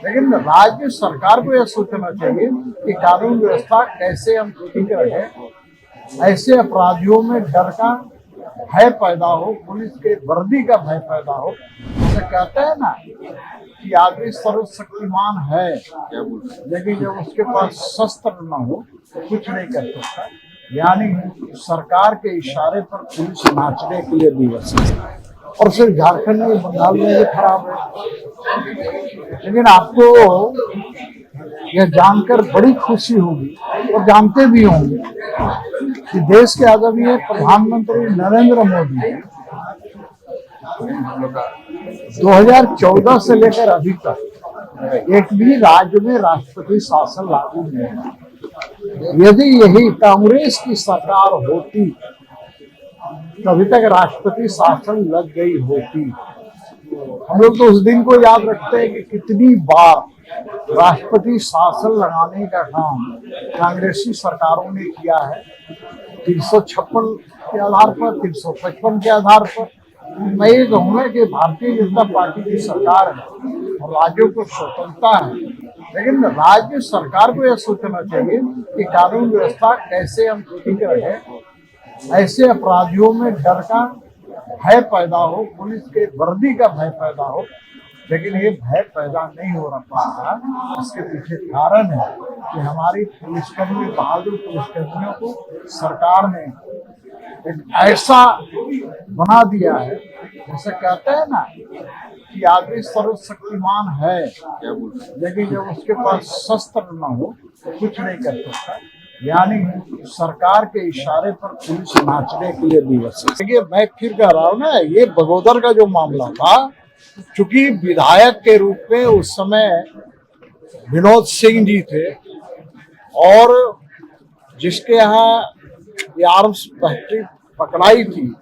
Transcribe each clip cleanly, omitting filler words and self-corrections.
लेकिन राज्य सरकार को यह सोचना चाहिए कि कानून व्यवस्था कैसे हम ठीक रखें। ऐसे अपराधियों में डर का भय पैदा हो, पुलिस के वर्दी का भय पैदा हो। जैसे कहते हैं ना कि आदमी सर्वशक्तिमान है, लेकिन जब उसके पास शस्त्र न हो तो कुछ नहीं कर सकता। यानी सरकार के इशारे पर पुलिस नाचने के लिए विवश है। और सिर्फ झारखंड में, बंगाल में भी खराब है। लेकिन आपको यह जानकर बड़ी खुशी होगी और जानते भी होंगे कि देश के आदरणीय प्रधानमंत्री नरेंद्र मोदी 2014 से लेकर अभी तक एक भी राज्य में राष्ट्रपति शासन लागू नहीं है। यदि यही कांग्रेस की सरकार होती तो अभी तक राष्ट्रपति शासन लग गई होती। हम लोग तो उस दिन को याद रखते हैं कि कितनी बार राष्ट्रपति शासन लगाने का काम कांग्रेसी सरकारों ने किया है। 356 के आधार पर, 355 के आधार पर। मैं ये कहूँगा कि भारतीय जनता पार्टी की सरकार है और राज्यों को स्वतंत्रता है, लेकिन राज्य सरकार को यह सोचना चाहिए कि कानून व्यवस्था कैसे हम ठीक रखें। ऐसे अपराधियों में डर का भय पैदा हो, पुलिस के वर्दी का भय पैदा हो, लेकिन ये भय पैदा नहीं हो रहा। इसके पीछे कारण है कि हमारी पुलिसकर्मी, बहादुर पुलिसकर्मियों को सरकार ने एक ऐसा बना दिया है, जैसे कहते हैं ना कि आदमी सर्वशक्तिमान है, लेकिन जब उसके पास शस्त्र न हो तो कुछ नहीं कर सकता। यानी सरकार के इशारे पर पुलिस नाचने के लिए विवश है। देखिए, मैं फिर कह रहा हूँ ना, ये बगोदर का जो मामला था, चूंकि विधायक के रूप में उस समय विनोद सिंह जी थे और जिसके यहाँ ये आर्म्स फैक्ट्री पकड़ाई थी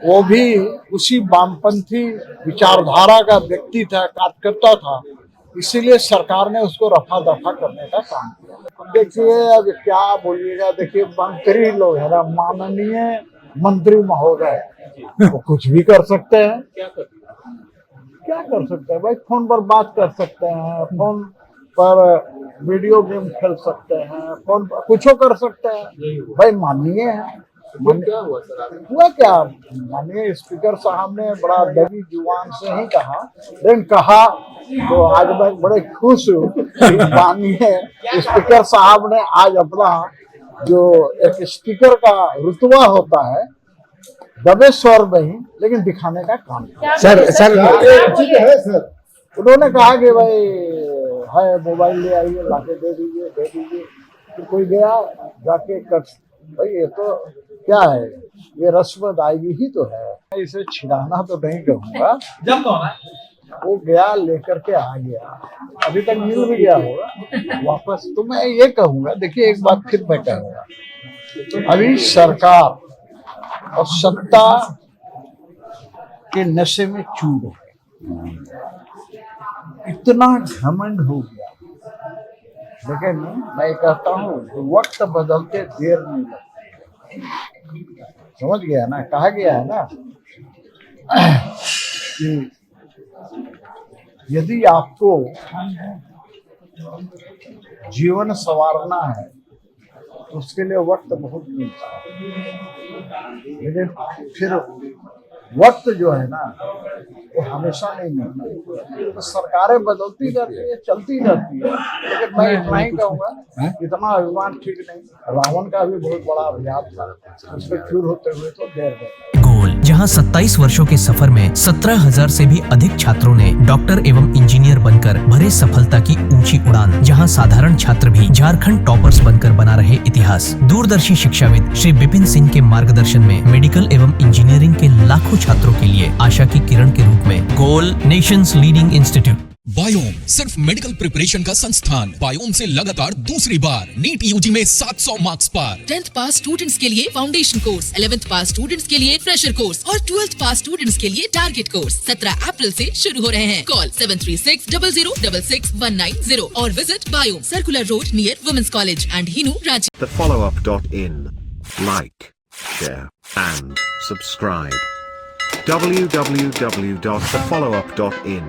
वो भी उसी वामपंथी विचारधारा का व्यक्ति था, कार्यकर्ता था। इसीलिए सरकार ने उसको रफा दफा करने का काम किया। अब देखिए, अब क्या बोलिएगा, देखिए मंत्री लोग है ना, माननीय मंत्री महोदय, वो कुछ भी कर सकते हैं। क्या कर सकते हैं भाई? फोन पर बात कर सकते हैं, फोन पर वीडियो गेम खेल सकते हैं, फोन पर कुछ कर सकते हैं भाई। माननीय है। क्या हुआ सर? हुआ क्या? माननीय स्पीकर साहब ने बड़ा दबी जुबान से ही कहा, लेकिन कहा तो आज मैं बड़े खुश हूँ कि माननीय स्पीकर साहब ने आज अपना जो एक स्पीकर का रुतबा होता है दबे स्वर में ही लेकिन दिखाने का काम किया। सर है सर, उन्होंने कहा कि भाई है, मोबाइल ले आइए, लाके दे दीजिए। फिर कोई गया जाके भाई ये तो क्या है, ये रस्म अदायगी ही तो है, इसे छिड़ाना तो नहीं कहूँगा। जब वो गया लेकर के आ गया, अभी तक मिल भी गया होगा वापस। तो मैं ये कहूँगा, देखिए एक बात फिर मैं कहूँगा, अभी सरकार और सत्ता के नशे में चूर है, इतना घमंड हो गया। लेकिन मैं कहता हूँ वक्त बदलते देर नहीं लगती। समझ गया ना, कहा गया है ना कि यदि आपको जीवन संवारना है तो उसके लिए वक्त बहुत मिलता है, लेकिन फिर वक्त जो है ना वो हमेशा नहीं मिलता। तो सरकारें बदलती रहती है, चलती रहती है, लेकिन मैं इतना ही कहूँगा, इतना अभिमान ठीक नहीं। रावण का भी बहुत बड़ा अभियान था, उस पर चूर होते हुए तो देर गए। गोल, जहां 27 वर्षों के सफर में 17,000 से भी अधिक छात्रों ने डॉक्टर एवं इंजीनियर बनकर भरे सफलता की ऊंची उड़ान, जहां साधारण छात्र भी झारखंड टॉपर्स बनकर बना रहे इतिहास। दूरदर्शी शिक्षाविद श्री विपिन सिंह के मार्गदर्शन में मेडिकल एवं इंजीनियरिंग के लाखों छात्रों के लिए आशा की किरण के रूप में गोल, नेशंस लीडिंग इंस्टीट्यूट। बायोम सिर्फ मेडिकल प्रिपरेशन का संस्थान। बायोम से लगातार दूसरी बार नीट यूजी में 700 मार्क्स पार। 10th पास स्टूडेंट्स के लिए फाउंडेशन कोर्स, 11th पास स्टूडेंट्स के लिए फ्रेशर कोर्स और 12th पास स्टूडेंट्स के लिए टारगेट कोर्स 17 अप्रैल से शुरू हो रहे हैं। कॉल 7360066190 और visit Biome, circular road near women's college and Hinoo, Ranchi. thefollowup.in. Like, share and subscribe. www.thefollowup.in